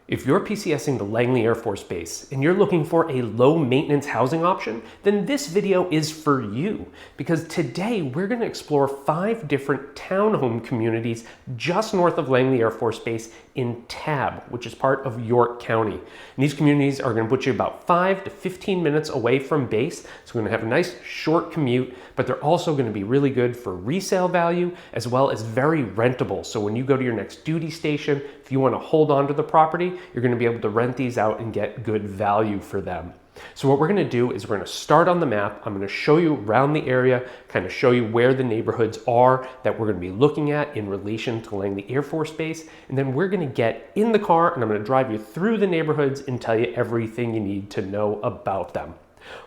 If you're PCSing the Langley Air Force Base and you're looking for a low maintenance housing option, then this video is for you, because today we're going to explore 5 different townhome communities just north of Langley Air Force Base in Tabb, which is part of York County. And these communities are going to put you about 5 to 15 minutes away from base, so we're going to have a nice short commute, but they're also going to be really good for resale value as well as very rentable. So when you go to your next duty station, if you want to hold on to the property, you're going to be able to rent these out and get good value for them. So what we're going to do is we're going to start on the map. I'm going to show you around the area, kind of show you where the neighborhoods are that we're going to be looking at in relation to Langley Air Force Base. And then we're going to get in the car and I'm going to drive you through the neighborhoods and tell you everything you need to know about them.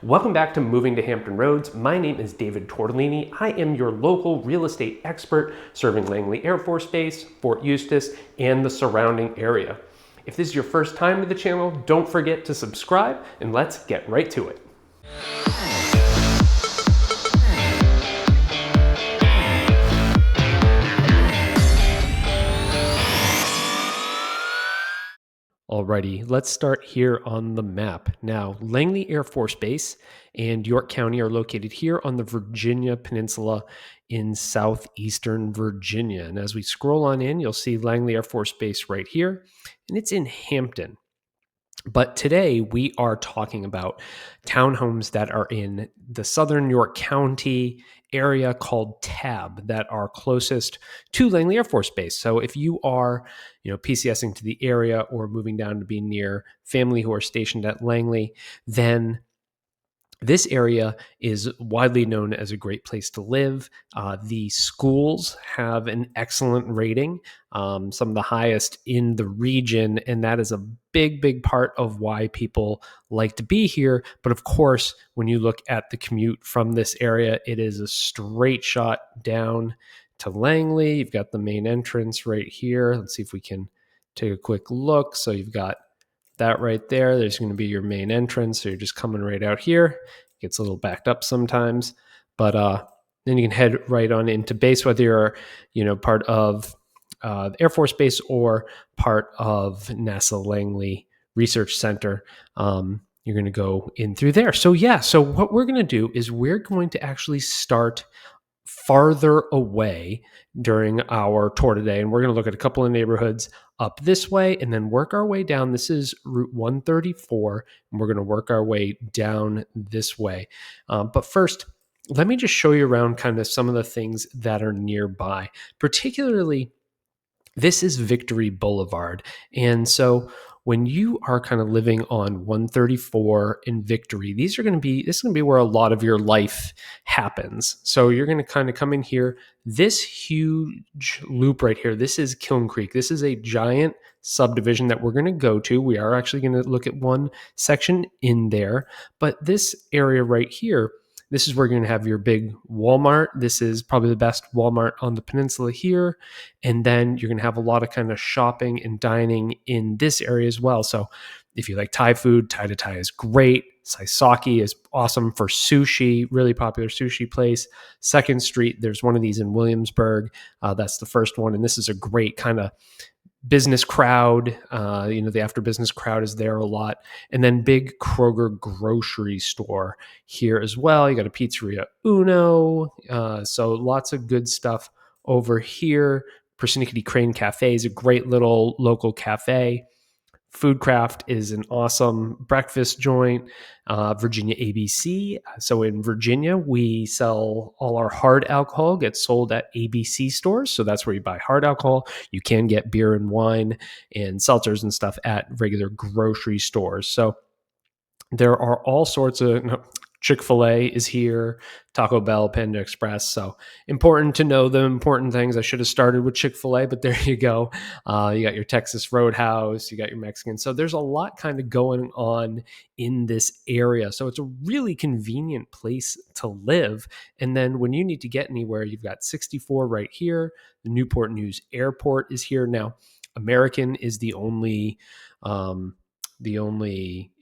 Welcome back to Moving to Hampton Roads. My name is David Tortellini. I am your local real estate expert serving Langley Air Force Base, Fort Eustis, and the surrounding area. If this is your first time to the channel, don't forget to subscribe, and let's get right to it. Alrighty, let's start here on the map. Now, Langley Air Force Base and York County are located here on the Virginia Peninsula in southeastern Virginia. And as we scroll on in, you'll see Langley Air Force Base right here, and it's in Hampton. But today we are talking about townhomes that are in the southern York County area called Tabb that are closest to Langley Air Force Base. So if you are, PCSing to the area or moving down to be near family who are stationed at Langley, then this area is widely known as a great place to live. The schools have an excellent rating, some of the highest in the region, and that is a big part of why people like to be here. But of course, when you look at the commute from this area, it is a straight shot down to Langley. You've got the main entrance right here. Let's see if we can take a quick look. So you've got that right there. There's going to be your main entrance. So you're just coming right out here. It gets a little backed up sometimes, but then you can head right on into base, whether you're, part of the Air Force Base or part of NASA Langley Research Center. You're going to go in through there. So what we're going to do is we're going to actually start farther away during our tour today. And we're going to look at a couple of neighborhoods up this way and then work our way down. This is Route 134, and we're going to work our way down this way. But first, let me just show you around kind of some of the things that are nearby. Particularly, this is Victory Boulevard. And so when you are kind of living on 134 in Victory, this is going to be where a lot of your life happens. So you're going to kind of come in here. This huge loop right here, this is Kiln Creek. This is a giant subdivision that we're going to go to. We are actually going to look at one section in there, but this area right here, this is where you're going to have your big Walmart. This is probably the best Walmart on the peninsula here. And then you're going to have a lot of kind of shopping and dining in this area as well. So if you like Thai food, Thai to Thai is great. Saisaki is awesome for sushi, really popular sushi place. 2nd Street, there's one of these in Williamsburg. That's the first one. And this is a great kind of business crowd. The after business crowd is there a lot. And then big Kroger grocery store here as well. You got a Pizzeria Uno. So lots of good stuff over here. Persnickety Crane Cafe is a great little local cafe. Foodcraft is an awesome breakfast joint. Virginia ABC. So in Virginia, we sell all our hard alcohol, gets sold at ABC stores. So that's where you buy hard alcohol. You can get beer and wine and seltzers and stuff at regular grocery stores. So there are all sorts of... Chick-fil-A is here, Taco Bell, Panda Express. So important to know the important things. I should have started with Chick-fil-A, but there you go. You got your Texas Roadhouse, you got your Mexican. So there's a lot kind of going on in this area. So it's a really convenient place to live. And then when you need to get anywhere, you've got 64 right here. The Newport News Airport is here. Now, American is the only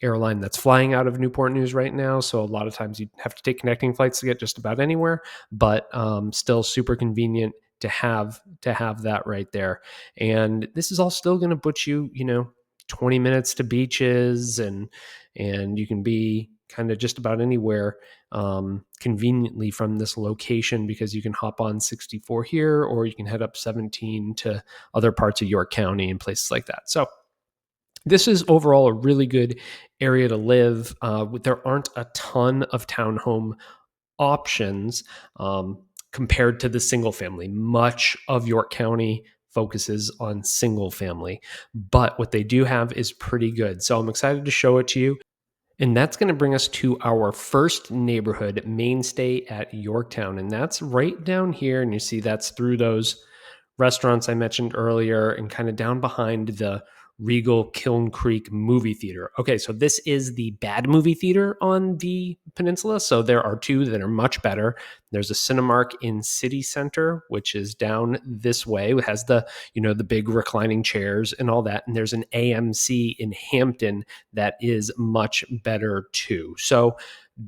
airline that's flying out of Newport News right now. So a lot of times you have to take connecting flights to get just about anywhere, but still super convenient to have that right there. And this is all still going to put you, 20 minutes to beaches, and you can be kind of just about anywhere conveniently from this location, because you can hop on 64 here, or you can head up 17 to other parts of York County and places like that. So this is overall a really good area to live. There aren't a ton of townhome options compared to the single family. Much of York County focuses on single family, but what they do have is pretty good. So I'm excited to show it to you. And that's going to bring us to our first neighborhood, Mainstay at Yorktown. And that's right down here. And you see that's through those restaurants I mentioned earlier, and kind of down behind the Regal Kiln Creek movie theater. Okay, so this is the bad movie theater on the peninsula. So there are two that are much better. There's a Cinemark in City Center, which is down this way. It has the, the big reclining chairs and all that. And there's an AMC in Hampton that is much better too. So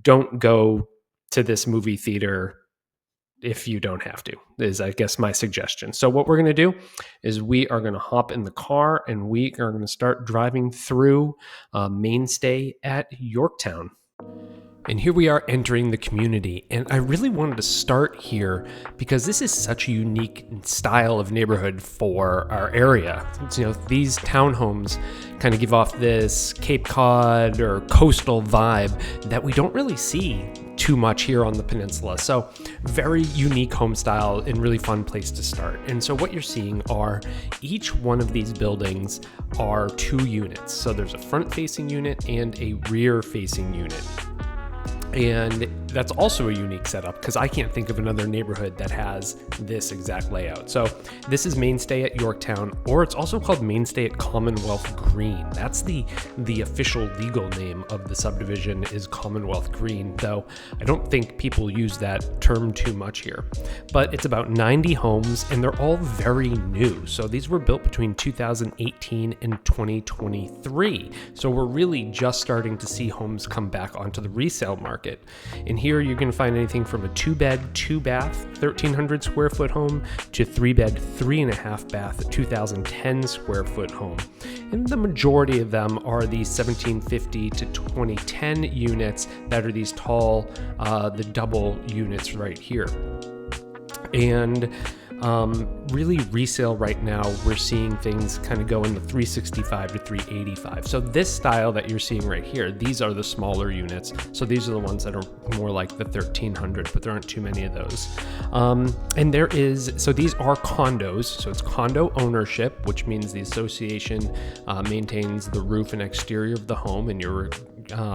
don't go to this movie theater if you don't have to, is I guess my suggestion. So what we're going to do is we are going to hop in the car and we are going to start driving through Mainstay at Yorktown. And here we are entering the community. And I really wanted to start here because this is such a unique style of neighborhood for our area. These townhomes kind of give off this Cape Cod or coastal vibe that we don't really see too much here on the peninsula. So very unique home style and really fun place to start. And so what you're seeing are each one of these buildings are 2 units. So there's a front facing unit and a rear facing unit. And that's also a unique setup because I can't think of another neighborhood that has this exact layout. So this is Mainstay at Yorktown, or it's also called Mainstay at Commonwealth Green. That's the official legal name of the subdivision, is Commonwealth Green, though I don't think people use that term too much here. But it's about 90 homes, and they're all very new. So these were built between 2018 and 2023. So we're really just starting to see homes come back onto the resale market. And here you're going to find anything from a 2-bed, 2-bath, 1,300 square foot home to 3-bed, 3.5 bath, 2,010 square foot home. And the majority of them are these 1750 to 2010 units that are these tall, the double units right here. And really resale right now, we're seeing things kind of go in the 365 to 385. So this style that you're seeing right here, these are the smaller units. So these are the ones that are more like the 1300, but there aren't too many of those. And so these are condos. So it's condo ownership, which means the association maintains the roof and exterior of the home, and you're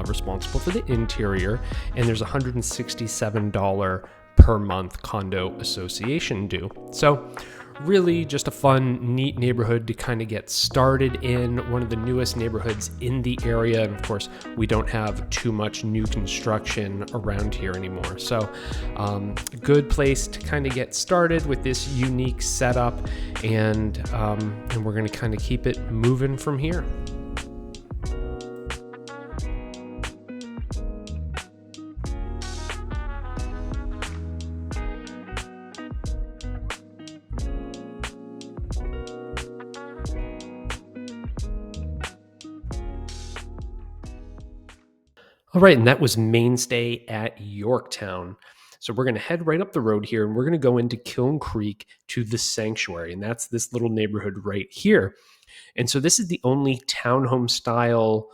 responsible for the interior. And there's $167 per month condo association due. So really just a fun, neat neighborhood to kind of get started in, one of the newest neighborhoods in the area. And of course, we don't have too much new construction around here anymore. So a good place to kind of get started with this unique setup, and we're going to kind of keep it moving from here. All right, and that was Mainstay at Yorktown. So we're going to head right up the road here, and we're going to go into Kiln Creek to the Sanctuary, and that's this little neighborhood right here. And so this is the only townhome style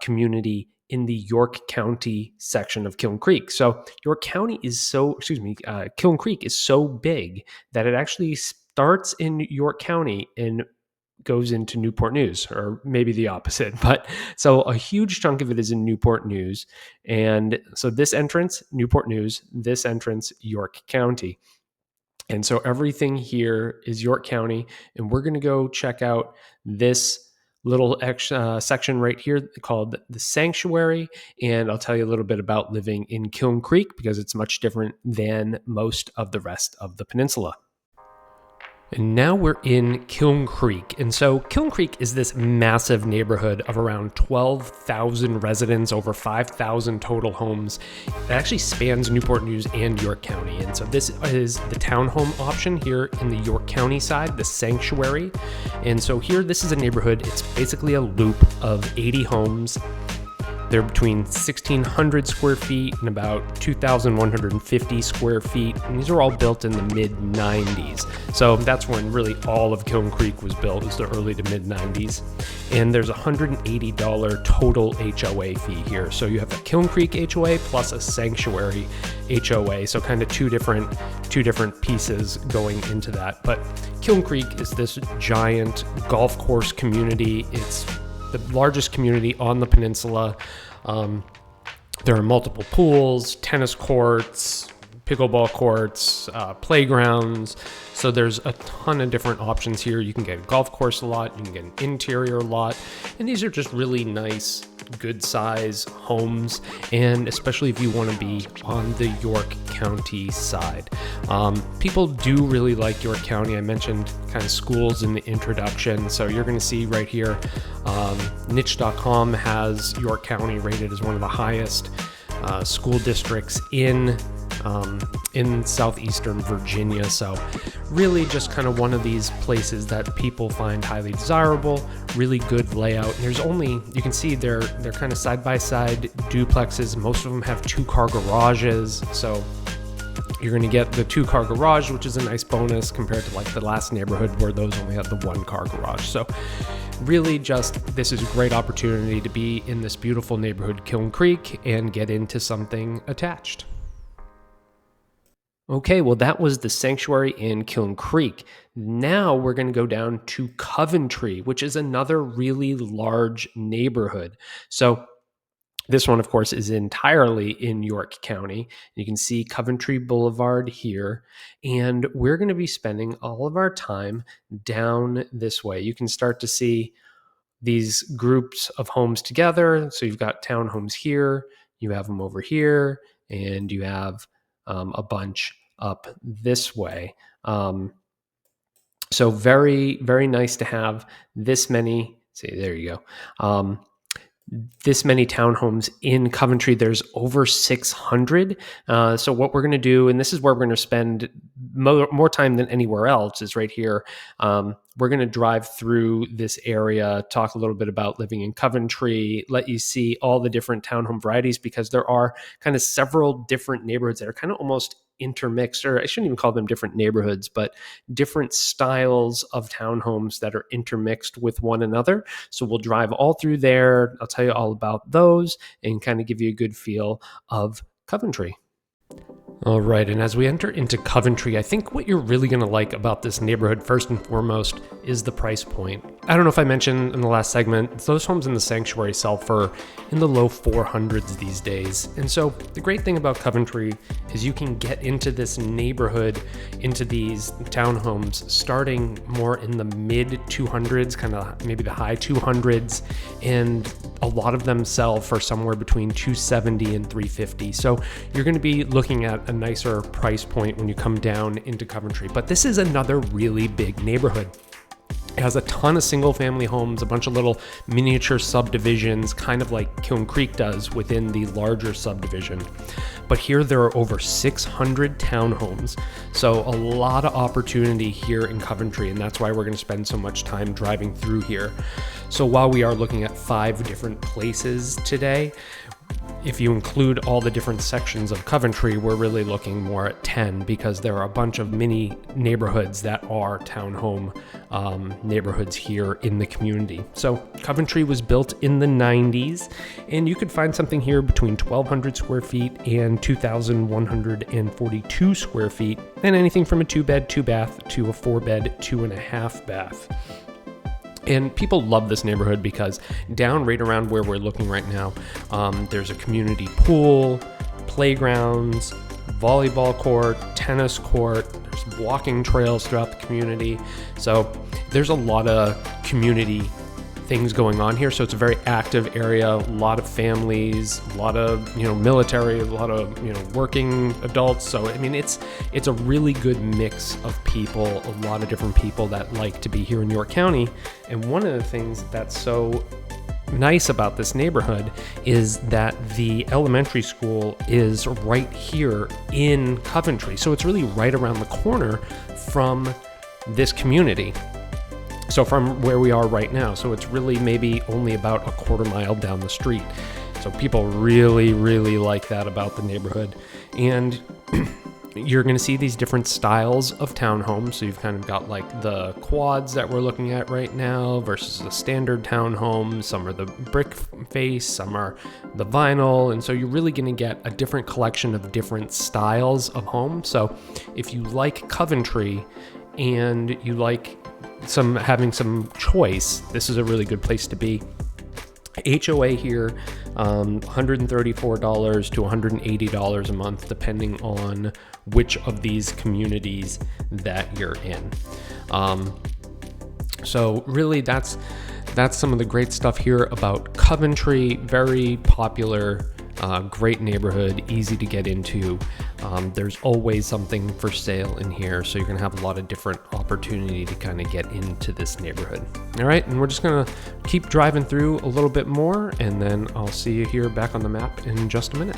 community in the York County section of Kiln Creek. So Kiln Creek is so big that it actually starts in York County and goes into Newport News, or maybe the opposite. But so a huge chunk of it is in Newport News. And so this entrance, Newport News, this entrance, York County. And so everything here is York County. And we're going to go check out this little section right here called the Sanctuary. And I'll tell you a little bit about living in Kiln Creek because it's much different than most of the rest of the peninsula. And now we're in Kiln Creek. And so Kiln Creek is this massive neighborhood of around 12,000 residents, over 5,000 total homes. It actually spans Newport News and York County. And so this is the townhome option here in the York County side, the sanctuary. And so here, this is a neighborhood. It's basically a loop of 80 homes. They're between 1,600 square feet and about 2,150 square feet. And these are all built in the mid-90s. So that's when really all of Kiln Creek was built, is the early to mid-90s. And there's a $180 total HOA fee here. So you have a Kiln Creek HOA plus a sanctuary HOA. So kind of two different pieces going into that. But Kiln Creek is this giant golf course community. It's the largest community on the peninsula. There are multiple pools, tennis courts, pickleball courts, playgrounds. So there's a ton of different options here. You can get a golf course lot, you can get an interior lot, and these are just really nice, good size homes, and especially if you want to be on the York County side. People do really like York County. I mentioned kind of schools in the introduction, so you're going to see right here, niche.com has York County rated as one of the highest school districts in southeastern Virginia. So really just kind of one of these places that people find highly desirable, really good layout. There's only, you can see they're kind of side-by-side duplexes. Most of them have 2-car garages. So you're going to get the 2-car garage, which is a nice bonus compared to like the last neighborhood where those only had the 1-car garage. So really just, this is a great opportunity to be in this beautiful neighborhood, Kiln Creek, and get into something attached. Okay, well, that was the sanctuary in Kiln Creek. Now we're going to go down to Coventry, which is another really large neighborhood. So this one, of course, is entirely in York County. You can see Coventry Boulevard here, and we're going to be spending all of our time down this way. You can start to see these groups of homes together. So you've got townhomes here, you have them over here, and you have a bunch up this way. So very, very nice to have this many. See, there you go. This many townhomes in Coventry. There's over 600. So what we're going to do, and this is where we're going to spend more time than anywhere else, is right here. We're going to drive through this area, talk a little bit about living in Coventry, let you see all the different townhome varieties, because there are kind of several different neighborhoods that are kind of almost intermixed, or I shouldn't even call them different neighborhoods, but different styles of townhomes that are intermixed with one another. So we'll drive all through there. I'll tell you all about those and kind of give you a good feel of Coventry. All right, and as we enter into Coventry, I think what you're really going to like about this neighborhood, first and foremost, is the price point. I don't know if I mentioned in the last segment, those homes in the sanctuary sell for in the low 400s these days. And so the great thing about Coventry is you can get into this neighborhood, into these townhomes, starting more in the mid 200s, kind of maybe the high 200s, and a lot of them sell for somewhere between 270 and 350. So you're going to be looking at a nicer price point when you come down into Coventry. But this is another really big neighborhood. It has a ton of single family homes, a bunch of little miniature subdivisions, kind of like Kiln Creek does within the larger subdivision. But here there are over 600 townhomes. So a lot of opportunity here in Coventry, and that's why we're going to spend so much time driving through here. So while we are looking at 5 different places today, if you include all the different sections of Coventry, we're really looking more at 10, because there are a bunch of mini neighborhoods that are townhome neighborhoods here in the community. So Coventry was built in the 90s, and you could find something here between 1,200 square feet and 2,142 square feet, and anything from a 2-bed, 2-bath to a 4-bed, 2.5-bath. And people love this neighborhood because down right around where we're looking right now, there's a community pool, playgrounds, volleyball court, tennis court, there's walking trails throughout the community. So there's a lot of community things going on here. So it's a very active area, a lot of families, a lot of, military, a lot of, working adults. So, I mean, it's a really good mix of people, a lot of different people that like to be here in York County. And one of the things that's so nice about this neighborhood is that the elementary school is right here in Coventry. So it's really right around the corner from this community. So from where we are right now. So it's really maybe only about a quarter mile down the street. So people really, really like that about the neighborhood. And you're going to see these different styles of townhomes. So you've kind of got like the quads that we're looking at right now versus the standard townhome. Some are the brick face, some are the vinyl. And so you're really going to get a different collection of different styles of home. So if you like Coventry and you like having some choice, this is a really good place to be. HOA here, $134 to $180 a month, depending on which of these communities that you're in. So really that's some of the great stuff here about Coventry. Very popular, great neighborhood, easy to get into. There's always something for sale in here, so you're gonna have a lot of different opportunity to kind of get into this neighborhood. All right, and we're just gonna keep driving through a little bit more, and then I'll see you here back on the map in just a minute.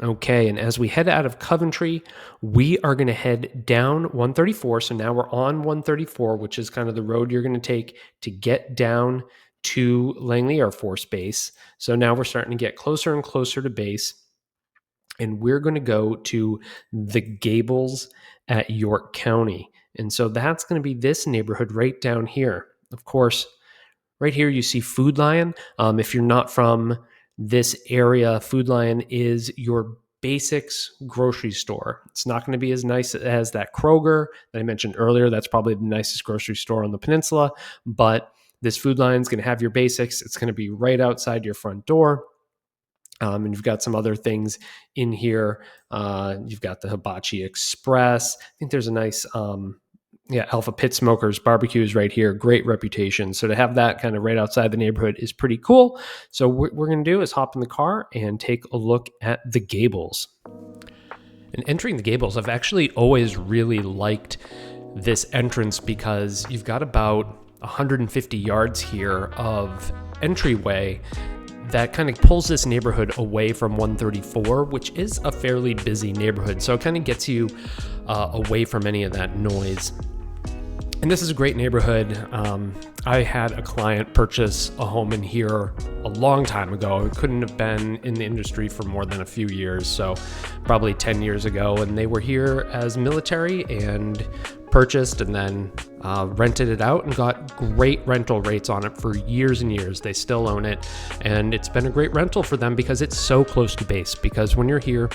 Okay, and as we head out of Coventry, we are going to head down 134. So now we're on 134, which is kind of the road you're going to take to get down to Langley Air Force Base. So now we're starting to get closer and closer to base, and we're going to go to the Gables at York County. And so that's going to be this neighborhood right down here. Of course, right here you see Food Lion. If you're not from this area, Food Lion is your basics grocery store. It's not going to be as nice as that Kroger that I mentioned earlier. That's probably the nicest grocery store on the peninsula, but this Food Lion is going to have your basics. It's going to be right outside your front door. And you've got some other things in here. You've got the Hibachi Express. I think there's a nice Alpha Pit Smokers barbecues right here. Great reputation. So to have that kind of right outside the neighborhood is pretty cool. So what we're going to do is hop in the car and take a look at the Gables. And entering the Gables, I've actually always really liked this entrance because you've got about 150 yards here of entryway that kind of pulls this neighborhood away from 134, which is a fairly busy neighborhood. So it kind of gets you away from any of that noise. And this is a great neighborhood. I had a client purchase a home in here a long time ago. It couldn't have been in the industry for more than a few years, so probably 10 years ago. And they were here as military and purchased and then rented it out and got great rental rates on it for years and years. They still own it, and it's been a great rental for them because it's so close to base. Because when you're here,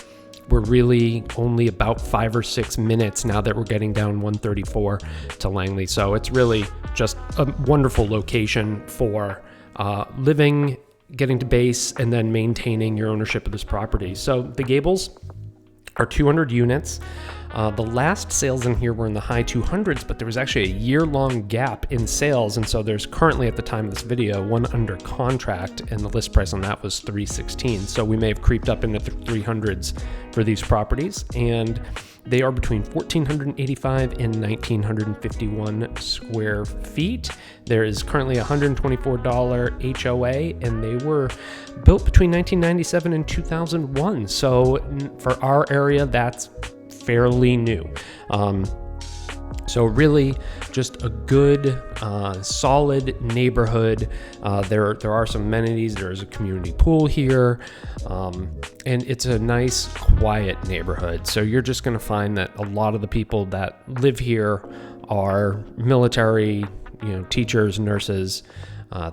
we're really only about 5 or 6 minutes now that we're getting down 134 to Langley. So it's really just a wonderful location for living, getting to base, and then maintaining your ownership of this property. So the Gables are 200 units. The last sales in here were in the high 200s, but there was actually a year-long gap in sales, and so there's currently, at the time of this video, one under contract, and the list price on that was $316. So we may have creeped up into the 300s for these properties, and they are between 1,485 and 1,951 square feet. There is currently a $124 HOA, and they were built between 1997 and 2001. So for our area, that's fairly new. So really just a good, solid neighborhood. There are some amenities. There's a community pool here, and it's a nice, quiet neighborhood. So you're just going to find that a lot of the people that live here are military, teachers, nurses,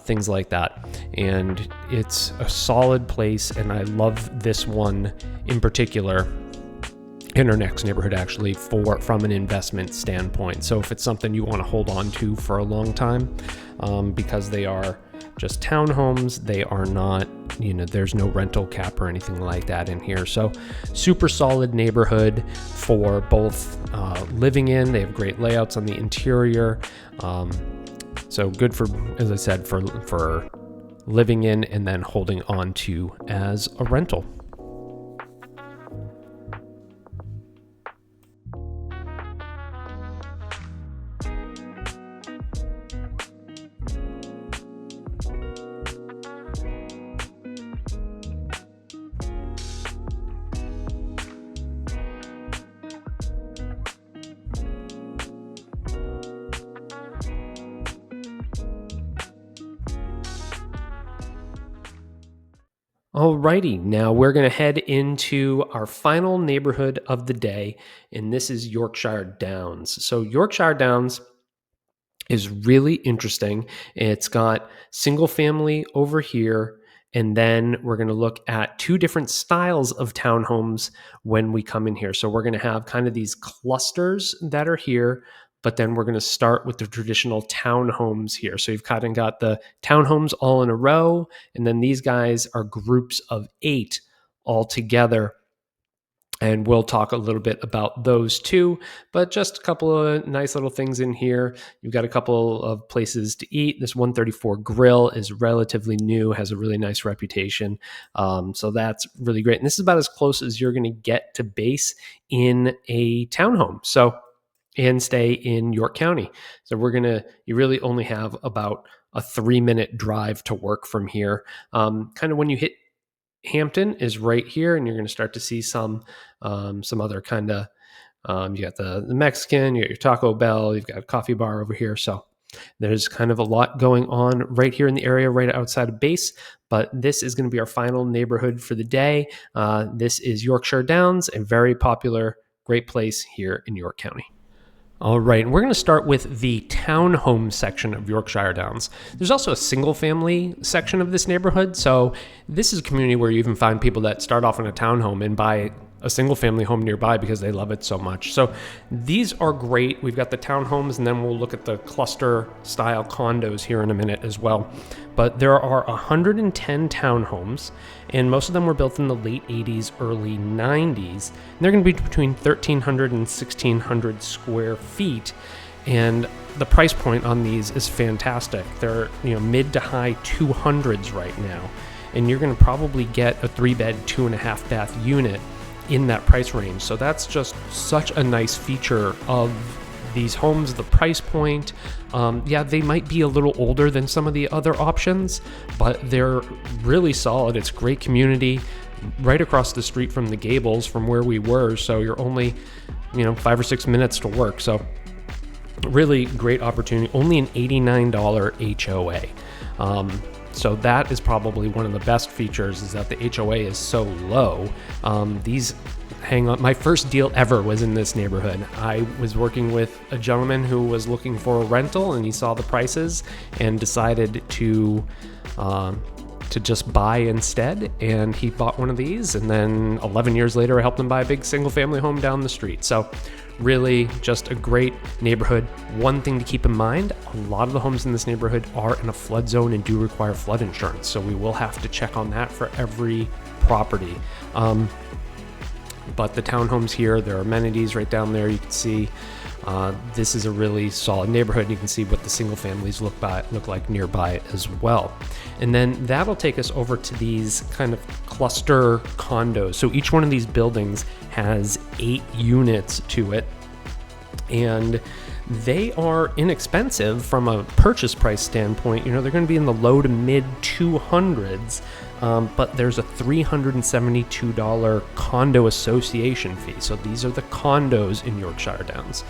things like that. And it's a solid place, and I love this one in particular, in our next neighborhood, actually, from an investment standpoint. So if it's something you want to hold on to for a long time, because they are just townhomes, they are not, there's no rental cap or anything like that in here. So super solid neighborhood for both living in. They have great layouts on the interior. So good for, as I said, for living in and then holding on to as a rental. Alrighty, now we're going to head into our final neighborhood of the day, and this is Yorkshire Downs. So Yorkshire Downs is really interesting. It's got single family over here, and then we're going to look at two different styles of townhomes when we come in here. So we're going to have kind of these clusters that are here, but then we're going to start with the traditional townhomes here. So you've kind of got the townhomes all in a row, and then these guys are groups of 8 all together. And we'll talk a little bit about those too, but just a couple of nice little things in here. You've got a couple of places to eat. This 134 Grill is relatively new, has a really nice reputation. So that's really great. And this is about as close as you're going to get to base in a townhome. So, and stay in York County. So you really only have about a 3-minute drive to work from here. Kind of when you hit Hampton is right here, and you're going to start to see some other kind of, you got the Mexican, you got your Taco Bell, you've got a coffee bar over here. So there's kind of a lot going on right here in the area, right outside of base. But this is going to be our final neighborhood for the day. This is Yorkshire Downs, a very popular, great place here in York County. All right, and we're going to start with the townhome section of Yorkshire Downs. There's also a single family section of this neighborhood. So this is a community where you even find people that start off in a townhome and buy a single family home nearby because they love it so much. So these are great. We've got the townhomes, and then we'll look at the cluster style condos here in a minute as well. But there are 110 townhomes, and most of them were built in the late 80s, early 90s. And they're going to be between 1,300 and 1,600 square feet. And the price point on these is fantastic. They're mid to high 200s right now. And you're going to probably get a 3-bed, 2.5 bath unit in that price range. So that's just such a nice feature of these homes, the price point. They might be a little older than some of the other options, but they're really solid. It's great community right across the street from the Gables from where we were. So you're only, 5 or 6 minutes to work. So really great opportunity. Only an $89 HOA. So that is probably one of the best features, is that the HOA is so low. My first deal ever was in this neighborhood. I was working with a gentleman who was looking for a rental, and he saw the prices and decided to just buy instead. And he bought one of these, and then 11 years later, I helped him buy a big single family home down the street. So really just a great neighborhood. One thing to keep in mind, a lot of the homes in this neighborhood are in a flood zone and do require flood insurance. So we will have to check on that for every property. But the townhomes here, there are amenities right down there. You can see this is a really solid neighborhood. You can see what the single families look like nearby as well. And then that'll take us over to these kind of cluster condos. So each one of these buildings has 8 units to it, and they are inexpensive from a purchase price standpoint. They're going to be in the low to mid 200s, but there's a $372 condo association fee. So these are the condos in Yorkshire Downs.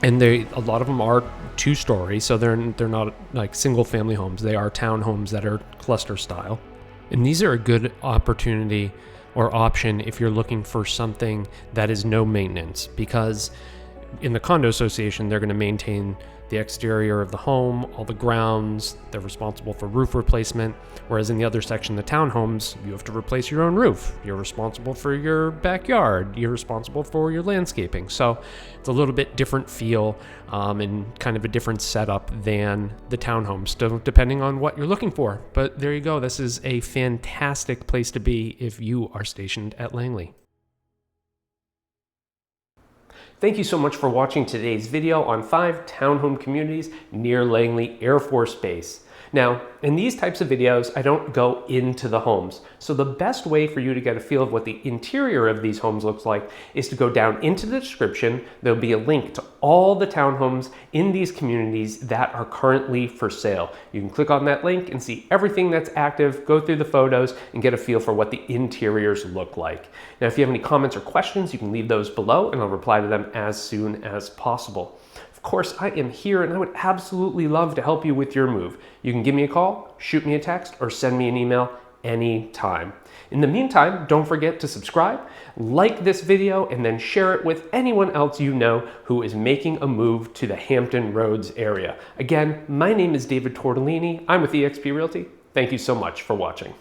And a lot of them are 2-story, so they're not like single family homes. They are townhomes that are cluster style. And these are a good opportunity or option if you're looking for something that is no maintenance, because in the condo association, they're going to maintain the exterior of the home, all the grounds, they're responsible for roof replacement. Whereas in the other section, the townhomes, you have to replace your own roof. You're responsible for your backyard. You're responsible for your landscaping. So it's a little bit different feel and kind of a different setup than the townhomes, still depending on what you're looking for. But there you go. This is a fantastic place to be if you are stationed at Langley. Thank you so much for watching today's video on 5 townhome communities near Langley Air Force Base. Now, in these types of videos, I don't go into the homes. So the best way for you to get a feel of what the interior of these homes looks like is to go down into the description. There'll be a link to all the townhomes in these communities that are currently for sale. You can click on that link and see everything that's active, go through the photos, and get a feel for what the interiors look like. Now, if you have any comments or questions, you can leave those below and I'll reply to them as soon as possible. Of course, I am here and I would absolutely love to help you with your move. You can give me a call, shoot me a text, or send me an email anytime. In the meantime, don't forget to subscribe, like this video, and then share it with anyone else you know who is making a move to the Hampton Roads area. Again, my name is David Tortellini. I'm with eXp Realty. Thank you so much for watching.